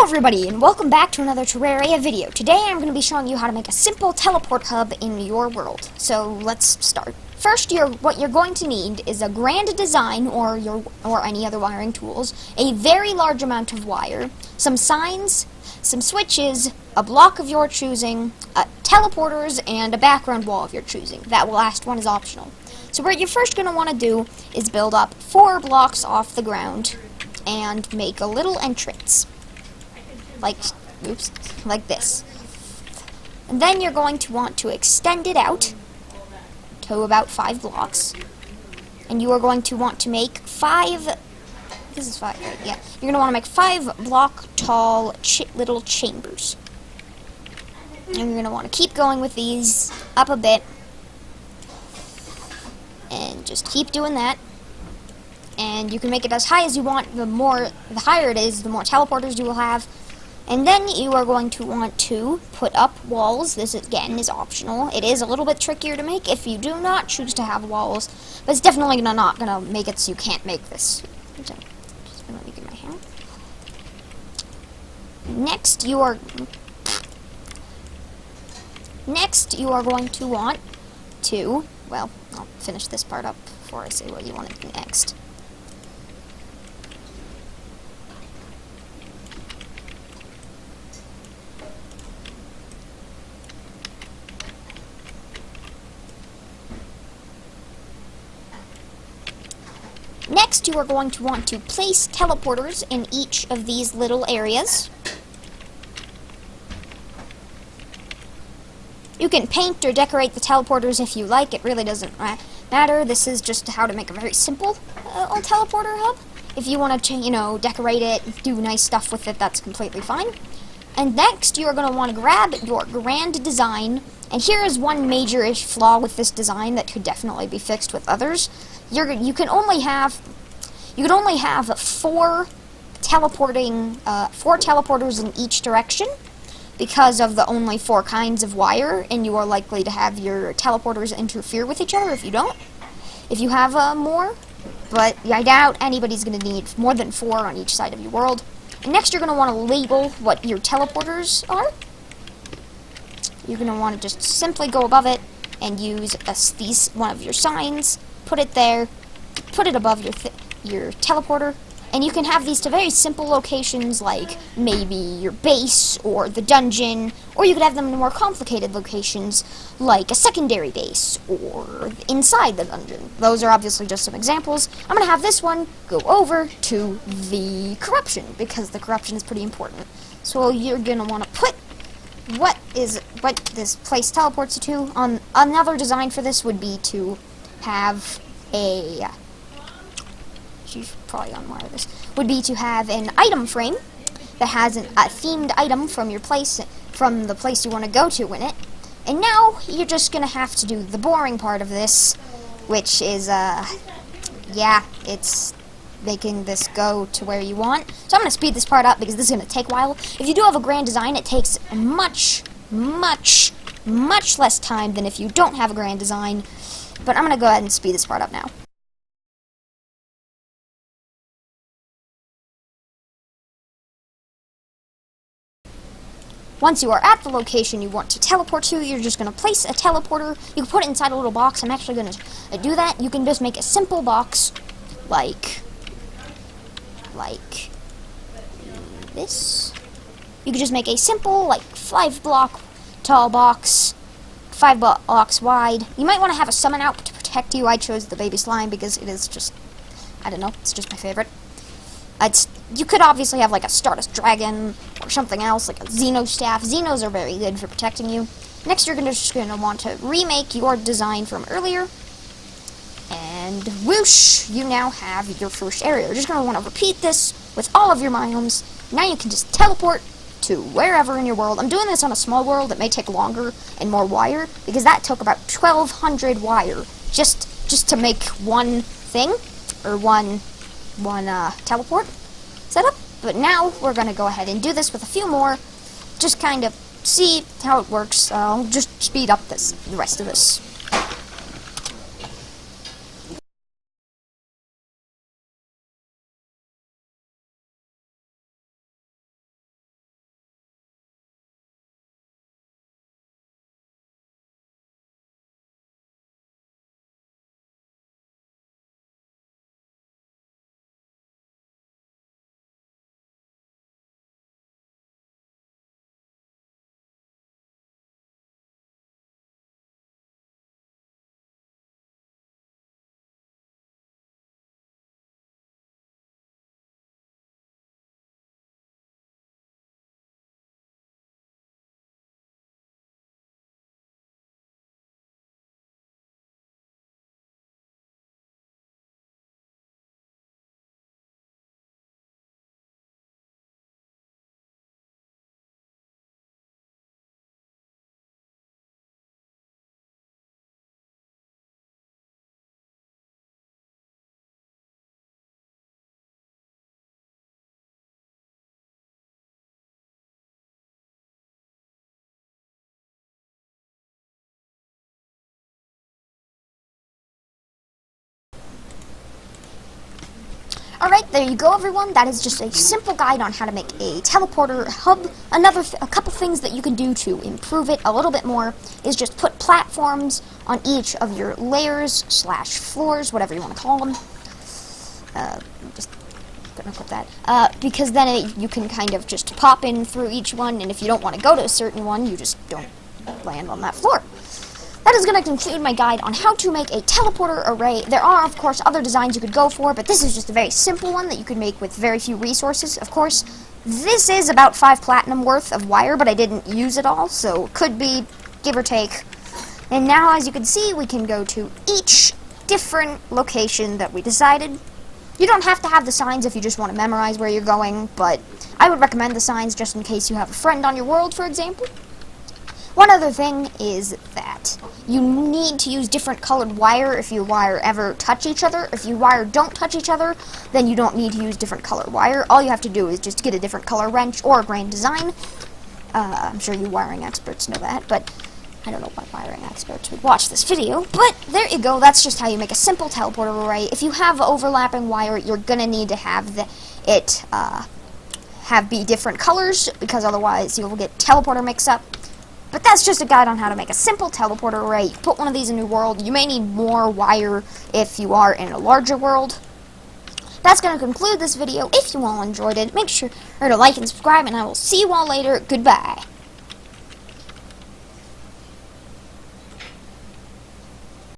Hello everybody, and welcome back to another Terraria video. Today I'm going to be showing you how to make a simple teleport hub in your world. So let's start. First, what you're going to need is a grand design or any other wiring tools, a very large amount of wire, some signs, some switches, a block of your choosing, teleporters, and a background wall of your choosing. That last one is optional. So what you're first going to want to do is build up 4 blocks off the ground and make a little entrance. Like this. And then you're going to want to extend it out to about 5 blocks. And you are going to want to make 5, this is 5, right? Yeah. You're going to want to make 5 block tall little chambers. And you're going to want to keep going with these up a bit. And just keep doing that. And you can make it as high as you want. The higher it is, the more teleporters you will have. And then you are going to want to put up walls. This, again, is optional. It is a little bit trickier to make if you do not choose to have walls. But it's definitely not going to make it so you can't make this. So, just let me get my hand. Next, you are going to want to... Well, I'll finish this part up before I say what you want to do next. Next, you are going to want to place teleporters in each of these little areas. You can paint or decorate the teleporters if you like. It really doesn't matter. This is just how to make a very simple teleporter hub. If you want to, decorate it, do nice stuff with it, that's completely fine. And next, you are going to want to grab your grand design. And here is one major-ish flaw with this design that could definitely be fixed with others. You can only have 4 teleporters in each direction because of the only 4 kinds of wire, and you are likely to have your teleporters interfere with each other if you don't. If you have more, but I doubt anybody's going to need more than 4 on each side of your world. And next, you're going to want to label what your teleporters are. You're going to want to just simply go above it and use one of your signs. Put it there, put it above your teleporter, and you can have these to very simple locations like maybe your base or the dungeon, or you could have them in more complicated locations like a secondary base or inside the dungeon. Those are obviously just some examples. I'm going to have this one go over to the corruption because the corruption is pretty important. So you're going to want to put what this place teleports you to. Another design for this would be to have would be to have an item frame that has a themed item from the place you want to go to in it. And now you're just gonna have to do the boring part of this, which is it's making this go to where you want. So I'm gonna speed this part up because this is gonna take a while. If you do have a grand design, it takes much less time than if you don't have a grand design. But I'm going to go ahead and speed this part up now. Once you are at the location you want to teleport to, you're just going to place a teleporter. You can put it inside a little box. I'm actually going to do that. You can just make a simple box like this. You can just make a simple 5 block tall box. 5 blocks wide. You might want to have a summon out to protect you. I chose the baby slime because it is just, I don't know, it's just my favorite. You could obviously have a Stardust Dragon or something else, like a Xeno Staff. Xenos are very good for protecting you. Next, you're just going to want to remake your design from earlier. And whoosh, you now have your first area. You're just going to want to repeat this with all of your biomes. Now you can just teleport to wherever in your world. I'm doing this on a small world. It may take longer and more wire because that took about 1,200 wire just to make one thing or one teleport setup. But now we're gonna go ahead and do this with a few more, just kind of see how it works. I'll just speed up the rest of this. Alright, there you go, everyone. That is just a simple guide on how to make a teleporter hub. A couple things that you can do to improve it a little bit more is just put platforms on each of your layers / floors, whatever you want to call them. Just gonna put that. Because then you can kind of just pop in through each one, and if you don't want to go to a certain one, you just don't land on that floor. That is going to conclude my guide on how to make a teleporter array. There are, of course, other designs you could go for, but this is just a very simple one that you could make with very few resources. Of course, this is about 5 platinum worth of wire, but I didn't use it all, so it could be give or take. And now, as you can see, we can go to each different location that we decided. You don't have to have the signs if you just want to memorize where you're going, but I would recommend the signs just in case you have a friend on your world, for example. One other thing is that you need to use different colored wire if your wire ever touch each other. If your wire don't touch each other, then you don't need to use different colored wire. All you have to do is just get a different color wrench or a grand design. I'm sure you wiring experts know that, but I don't know why wiring experts would watch this video. But there you go, that's just how you make a simple teleporter array. If you have overlapping wire, you're gonna need to have be different colors, because otherwise you'll get teleporter mix-up. But that's just a guide on how to make a simple teleporter array. You put one of these in your world. You may need more wire if you are in a larger world. That's going to conclude this video. If you all enjoyed it, make sure to like and subscribe, and I will see you all later. Goodbye.